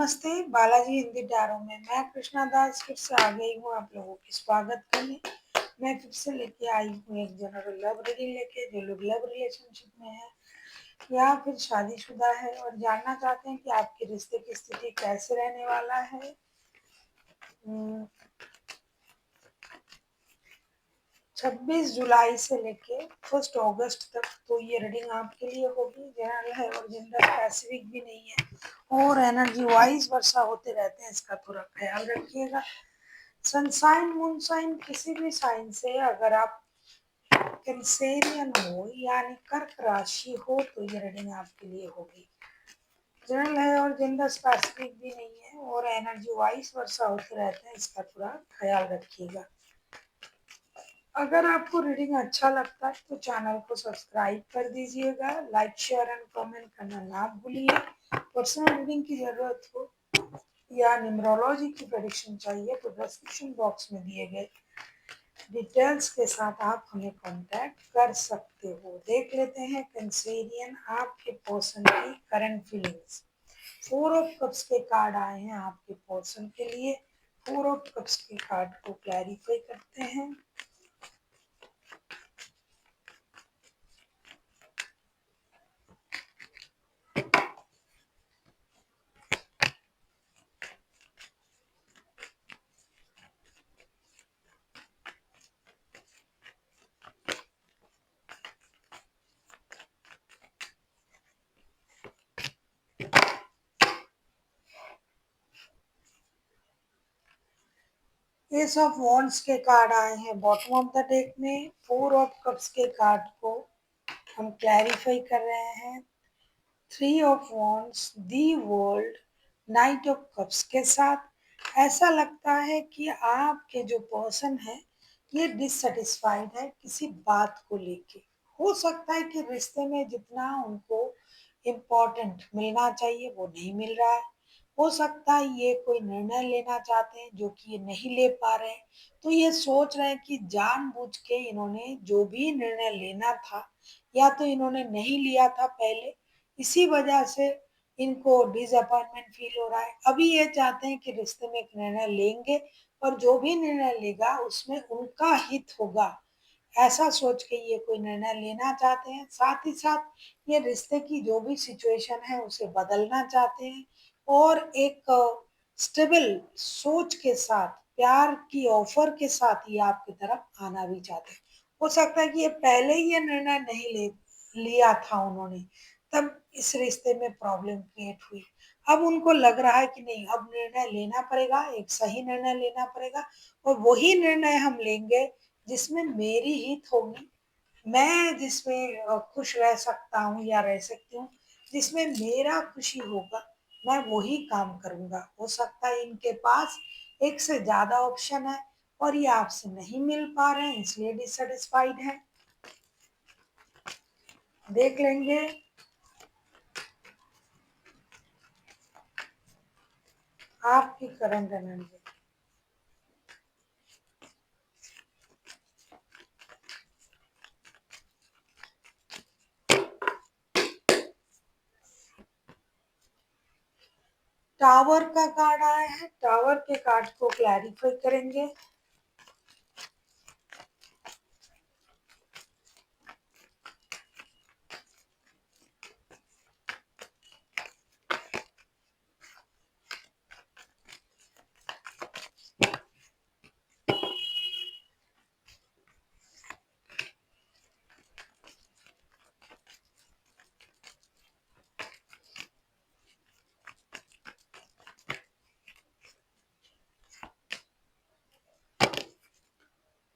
नमस्ते, बालाजी हिंदी टैरो में मैं कृष्णा दास फिर से आ गई हूँ आप लोगों की स्वागत करने। मैं फिर से लेके आई हूँ एक जनरल लव रीडिंग लेके। जो लोग लव रिलेशनशिप में है या फिर शादीशुदा है और जानना चाहते हैं कि आपके रिश्ते की स्थिति कैसे रहने वाला है 26 जुलाई से लेके 1 अगस्त तक, तो ये रीडिंग आपके लिए होगी। जनरल है और जेंडर स्पेसिफिक भी नहीं है और एनर्जी वाइज वर्षा होते रहते हैं, इसका थोड़ा ख्याल रखिएगा। सनसाइन मूनसाइन किसी भी साइन से अगर आप कैंसेरियन हो यानी कर्क राशि हो तो ये रीडिंग आपके लिए होगी। जनरल है और जेंडर स्पेसिफिक भी नहीं है और एनर्जी वाइज वर्षा होते रहते हैं, इसका थोड़ा ख्याल रखिएगा। अगर आपको रीडिंग अच्छा लगता है तो चैनल को सब्सक्राइब कर दीजिएगा, लाइक शेयर एंड कमेंट करना ना भूलिए। पर्सनल रीडिंग की जरूरत हो या न्यूमरोलॉजी की प्रेडिक्शन चाहिए तो डिस्क्रिप्शन बॉक्स में दिए गए डिटेल्स के साथ आप हमें कांटेक्ट कर सकते हो। देख लेते हैं कैंसेरियन आपके पर्सन की करंट फीलिंग्स। 4 ऑफ कप्स के कार्ड आए हैं आपके पर्सन के लिए। 4 ऑफ कप्स के कार्ड को क्लैरिफाई करते हैं। एस ऑफ वॉन्ड्स के कार्ड आए हैं बॉटम ऑफ द डेक में। 4 ऑफ कप्स के कार्ड को हम क्लैरिफाई कर रहे हैं। 3 of wands, the world, night of cups के साथ। ऐसा लगता है कि आपके जो पर्सन है ये डिससेटिस्फाइड है किसी बात को लेके। हो सकता है कि रिश्ते में जितना उनको इम्पोर्टेंट मिलना चाहिए वो नहीं मिल रहा है। हो सकता है ये कोई निर्णय लेना चाहते हैं जो कि ये नहीं ले पा रहे हैं। तो ये सोच रहे हैं कि जानबूझ के इन्होंने जो भी निर्णय लेना था या तो इन्होंने नहीं लिया था पहले, इसी वजह से इनको डिसअपॉइंटमेंट फील हो रहा है। अभी ये चाहते हैं कि रिश्ते में एक निर्णय लेंगे और जो भी निर्णय लेगा उसमें उनका हित होगा, ऐसा सोच के ये कोई निर्णय लेना चाहते हैं। साथ ही साथ ये रिश्ते की जो भी सिचुएशन है उसे बदलना चाहते हैं और एक स्टेबल सोच के साथ, प्यार की ऑफर के साथ ये आपकी तरफ आना भी चाहते हैं। हो सकता है कि ये पहले ही ये निर्णय नहीं ले लिया था उन्होंने, तब इस रिश्ते में प्रॉब्लम क्रिएट हुई। अब उनको लग रहा है कि नहीं, अब निर्णय लेना पड़ेगा, एक सही निर्णय लेना पड़ेगा और वही निर्णय हम लेंगे जिसमें मेरी हित होगी, मैं जिसमें खुश रह सकता हूँ या रह सकती हूँ, जिसमें मेरा खुशी होगा, मैं वही काम करूँगा। हो सकता है इनके पास एक से ज़्यादा ऑप्शन है और ये आपसे नहीं मिल पा रहे हैं इसलिए डिससेटिस्फाइड है। देख लेंगे आपकी करंट एनर्जी। टावर का कार्ड आया है, टावर के कार्ड को क्लैरिफाई करेंगे।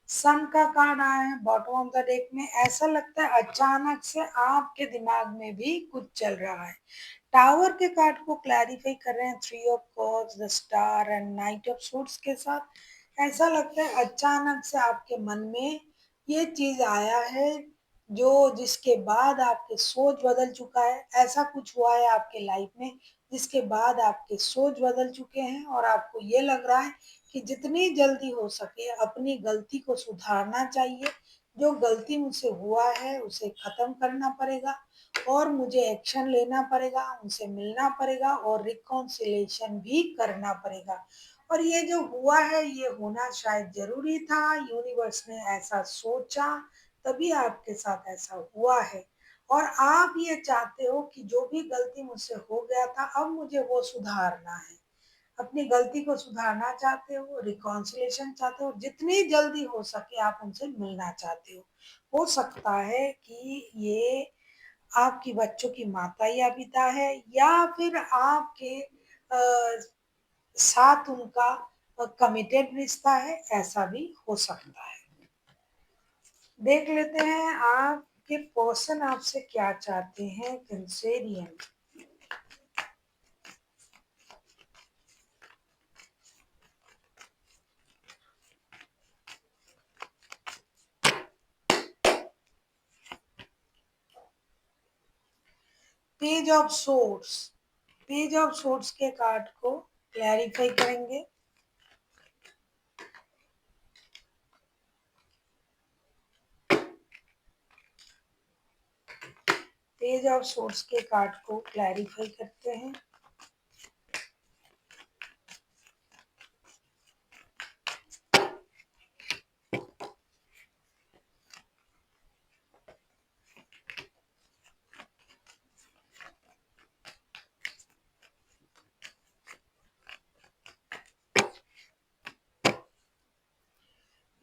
सन का कार्ड आया है बॉटम ऑफ द डेक में। ऐसा लगता है अचानक से आपके दिमाग में भी कुछ चल रहा है। टावर के कार्ड को क्लैरिफाई कर रहे हैं 3 of cups, the star and night of suits के साथ। ऐसा लगता है अचानक से आपके मन में ये चीज आया है जो जिसके बाद आपकी सोच बदल चुका है। ऐसा कुछ हुआ है आपके लाइफ में जिसके बाद आपके सोच बदल चुके हैं और आपको ये लग रहा है कि जितनी जल्दी हो सके अपनी गलती को सुधारना चाहिए। जो गलती मुझसे हुआ है उसे खत्म करना पड़ेगा और मुझे एक्शन लेना पड़ेगा, उनसे मिलना पड़ेगा और रिकॉन्सिलेशन भी करना पड़ेगा। और ये जो हुआ है ये होना शायद ज़रूरी था, यूनिवर्स ने ऐसा सोचा, तभी आपके साथ ऐसा हुआ है। और आप ये चाहते हो कि जो भी गलती मुझसे हो गया था अब मुझे वो सुधारना है। अपनी गलती को सुधारना चाहते हो, रिकॉन्सिलेशन चाहते हो, जितनी जल्दी हो सके आप उनसे मिलना चाहते हो। हो सकता है कि ये आपकी बच्चों की माता या पिता है या फिर आपके साथ उनका कमिटेड रिश्ता है, ऐसा भी हो सकता है। देख लेते हैं आपके पर्सन आपसे क्या चाहते हैं, Cancerian. Page of swords, page of swords के कार्ड को क्लैरिफाई करेंगे। पेज ऑफ सोर्स के कार्ड को क्लैरिफाई करते हैं।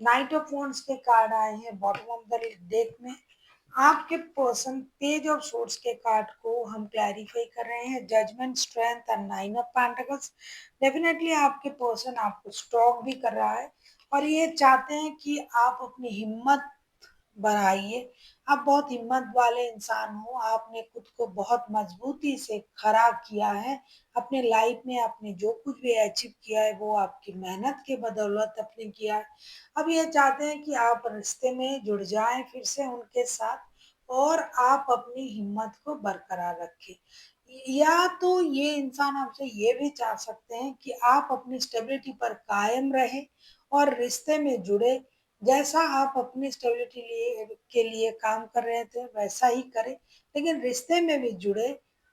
नाइट ऑफ वॉन्ड्स के कार्ड आए हैं बॉटम ऑफ द डेक में। आपके पर्सन पेज ऑफ सोर्स के कार्ड को हम क्लैरिफाई कर रहे हैं, judgement, strength and nine of pentacles. Definitely आपके पर्सन आपको स्टॉक भी कर रहा है और ये चाहते हैं कि आप अपनी हिम्मत बढ़ाइए। आप बहुत हिम्मत वाले इंसान हो, आपने खुद को बहुत मजबूती से खड़ा किया है। अपने लाइफ में आपने जो कुछ भी अचीव किया है वो आपकी मेहनत के बदौलत आपने किया है। अब ये चाहते हैं कि आप रिश्ते में जुड़ जाएं फिर से उनके साथ और आप अपनी हिम्मत को बरकरार रखें। या तो ये इंसान आपसे ये भी चाह सकते हैं कि आप अपनी स्टेबिलिटी पर कायम रहें और रिश्ते में जुड़े। जैसा आप अपनी स्टेबिलिटी के लिए काम कर रहे थे वैसा ही करें, लेकिन रिश्ते में भी जुड़े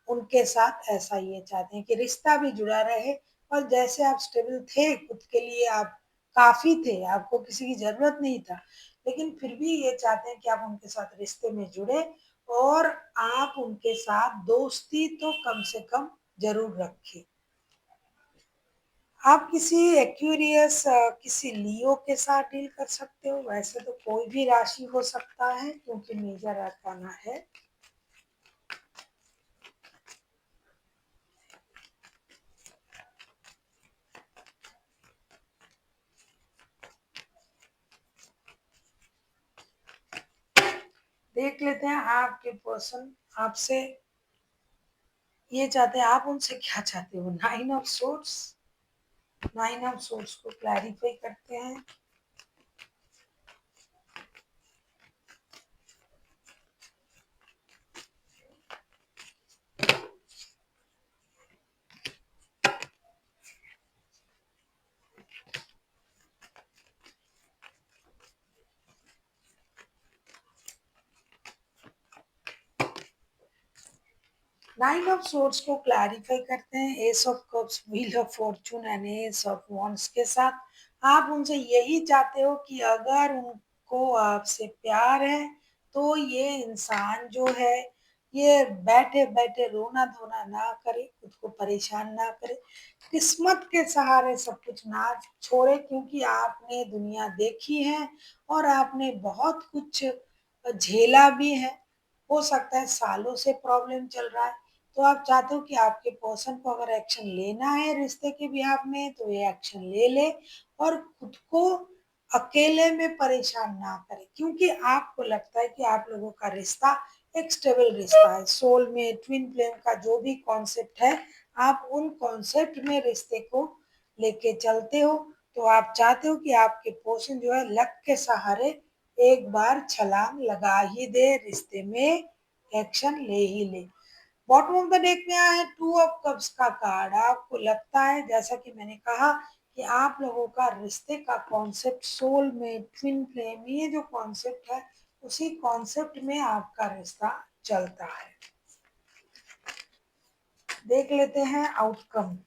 उनके साथ। ऐसा ये चाहते हैं कि रिश्ता भी जुड़ा रहे और जैसे आप स्टेबल थे खुद के लिए, आप काफी थे, आपको किसी की जरूरत नहीं था, लेकिन फिर भी ये चाहते हैं कि आप उनके साथ रिश्ते में जुड़े और आप उनके साथ दोस्ती तो कम से कम जरूर रखें। आप किसी एक्यूरियस किसी लियो के साथ डील कर सकते हो, वैसे तो कोई भी राशि हो सकता है क्योंकि मेजर अरकाना है। देख लेते हैं आपके पर्सन आपसे ये चाहते हैं, आप उनसे क्या चाहते हो। Nine of source, nine of source को क्लैरिफाई करते हैं। नाइन ऑफ सोर्स को क्लैरिफाई करते हैं S of cups, wheel of Fortune and S of wands के साथ। आप उनसे यही चाहते हो कि अगर उनको आपसे प्यार है तो ये इंसान जो है ये बैठे बैठे रोना धोना ना करे, खुद को परेशान ना करे, किस्मत के सहारे सब कुछ ना छोड़े, क्योंकि आपने दुनिया देखी है और आपने बहुत कुछ झेला भी है। हो सकता है सालों से प्रॉब्लम चल रहा है, तो आप चाहते हो कि आपके पर्सन को अगर एक्शन लेना है रिश्ते के बिहाफ में तो ये एक्शन ले ले और खुद को अकेले में परेशान ना करे, क्योंकि आपको लगता है कि आप लोगों का रिश्ता एक स्टेबल रिश्ता है। सोल में ट्विन फ्लेम का जो भी कॉन्सेप्ट है, आप उन कॉन्सेप्ट में रिश्ते को लेके चलते हो। तो आप चाहते हो कि आपके पर्सन जो है लक के सहारे एक बार छलांग लगा ही दे, रिश्ते में एक्शन ले ही ले। बॉटम ऑफ द डेक में आया है टू ऑफ कप्स का कार्ड। आपको लगता है, जैसा कि मैंने कहा, कि आप लोगों का रिश्ते का कॉन्सेप्ट सोल में ट्विन फ्लेम, ये जो कॉन्सेप्ट है उसी कॉन्सेप्ट में आपका रिश्ता चलता है। देख लेते हैं आउटकम।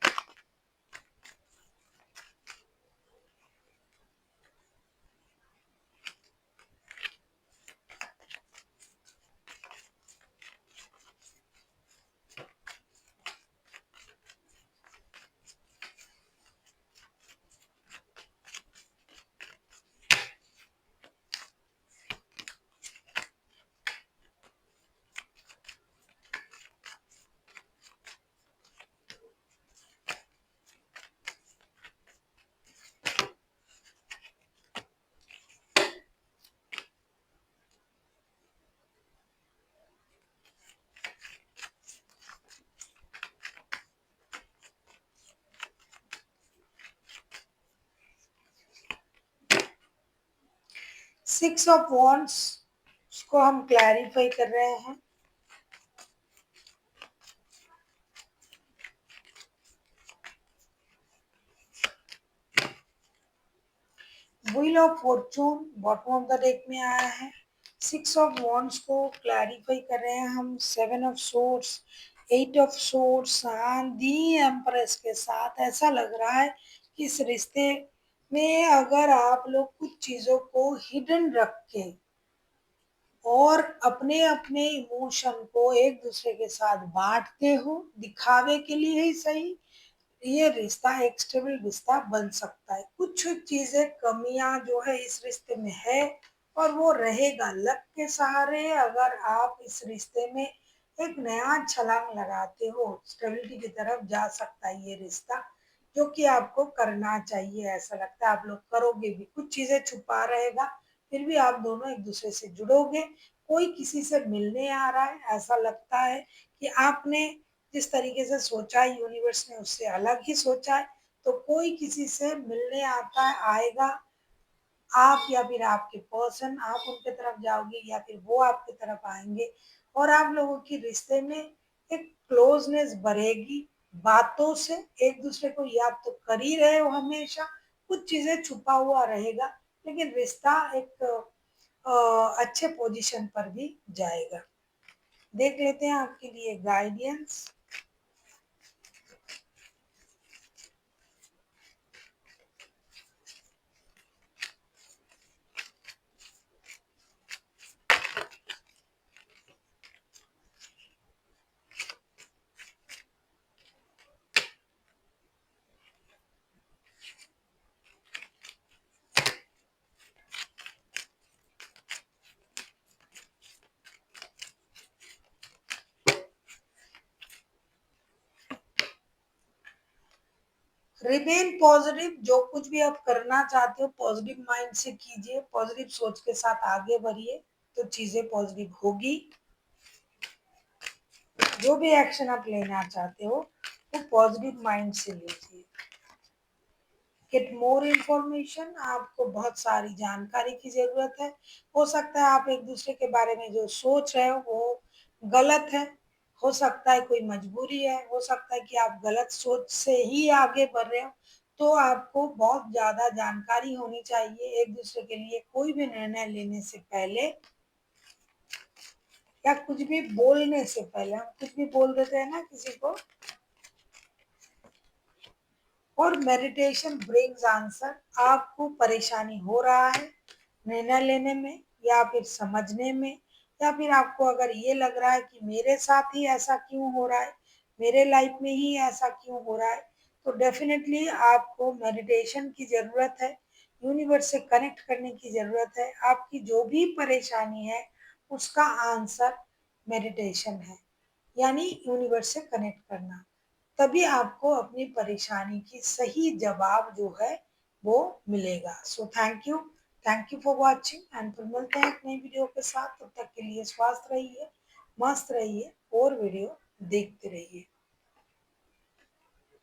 सिक्स ऑफ वॉन्ड्स को हम क्लैरिफाई कर रहे हैं। Wheel of fortune bottom of the deck में आया है। सिक्स ऑफ वॉन्ड्स को क्लैरिफाई कर रहे हैं हम seven of swords, eight of swords and the empress के साथ। ऐसा लग रहा है कि इस रिश्ते में अगर आप लोग कुछ चीज़ों को हिडन रख के और अपने अपने इमोशन को एक दूसरे के साथ बांटते हो, दिखावे के लिए ही सही, ये रिश्ता एक स्टेबल रिश्ता बन सकता है। कुछ चीजें कमियां जो है इस रिश्ते में है और वो रहेगा। लक के सहारे अगर आप इस रिश्ते में एक नया छलांग लगाते हो, स्टेबिलिटी की तरफ जा सकता है ये रिश्ता, जो कि आपको करना चाहिए। ऐसा लगता है आप लोग करोगे भी। कुछ चीजें छुपा रहेगा, फिर भी आप दोनों एक दूसरे से जुड़ोगे। कोई किसी से मिलने आ रहा है, ऐसा लगता है कि आपने जिस तरीके से सोचा है यूनिवर्स ने उससे अलग ही सोचा है। तो कोई किसी से मिलने आता है, आएगा। आप या फिर आपके पर्सन, आप उनके तरफ जाओगे या फिर वो आपकी तरफ आएंगे और आप लोगों की रिश्ते में एक क्लोजनेस बढ़ेगी। बातों से एक दूसरे को याद तो कर ही रहे हो हमेशा, कुछ चीजें छुपा हुआ रहेगा, लेकिन रिश्ता एक अच्छे पोजीशन पर भी जाएगा। देख लेते हैं आपके लिए गाइडेंस। Remain positive. जो कुछ भी आप करना चाहते हो पॉजिटिव माइंड से कीजिए, पॉजिटिव सोच के साथ आगे बढ़िए, तो चीजें पॉजिटिव होगी। जो भी एक्शन आप लेना चाहते हो वो पॉजिटिव माइंड से लीजिए। Get more information. आपको बहुत सारी जानकारी की जरूरत है। हो सकता है आप एक दूसरे के बारे में जो सोच रहे हो वो गलत है, हो सकता है कोई मजबूरी है, हो सकता है कि आप गलत सोच से ही आगे बढ़ रहे हो। तो आपको बहुत ज्यादा जानकारी होनी चाहिए एक दूसरे के लिए। कोई भी निर्णय लेने से पहले या कुछ भी बोलने से पहले, हम कुछ भी बोल देते हैं ना किसी को। और मेडिटेशन ब्रिंग्स आंसर। आपको परेशानी हो रहा है निर्णय लेने में या फिर समझने में, या फिर आपको अगर ये लग रहा है कि मेरे साथ ही ऐसा क्यों हो रहा है, मेरे लाइफ में ही ऐसा क्यों हो रहा है, तो डेफिनेटली आपको मेडिटेशन की ज़रूरत है। यूनिवर्स से कनेक्ट करने की ज़रूरत है। आपकी जो भी परेशानी है उसका आंसर मेडिटेशन है, यानी यूनिवर्स से कनेक्ट करना। तभी आपको अपनी परेशानी की सही जवाब जो है वो मिलेगा। So thank you for watching and फिर मिलते हैं एक नई वीडियो के साथ। तब तक के लिए स्वस्थ रहिए, मस्त रहिए और वीडियो देखते रहिए।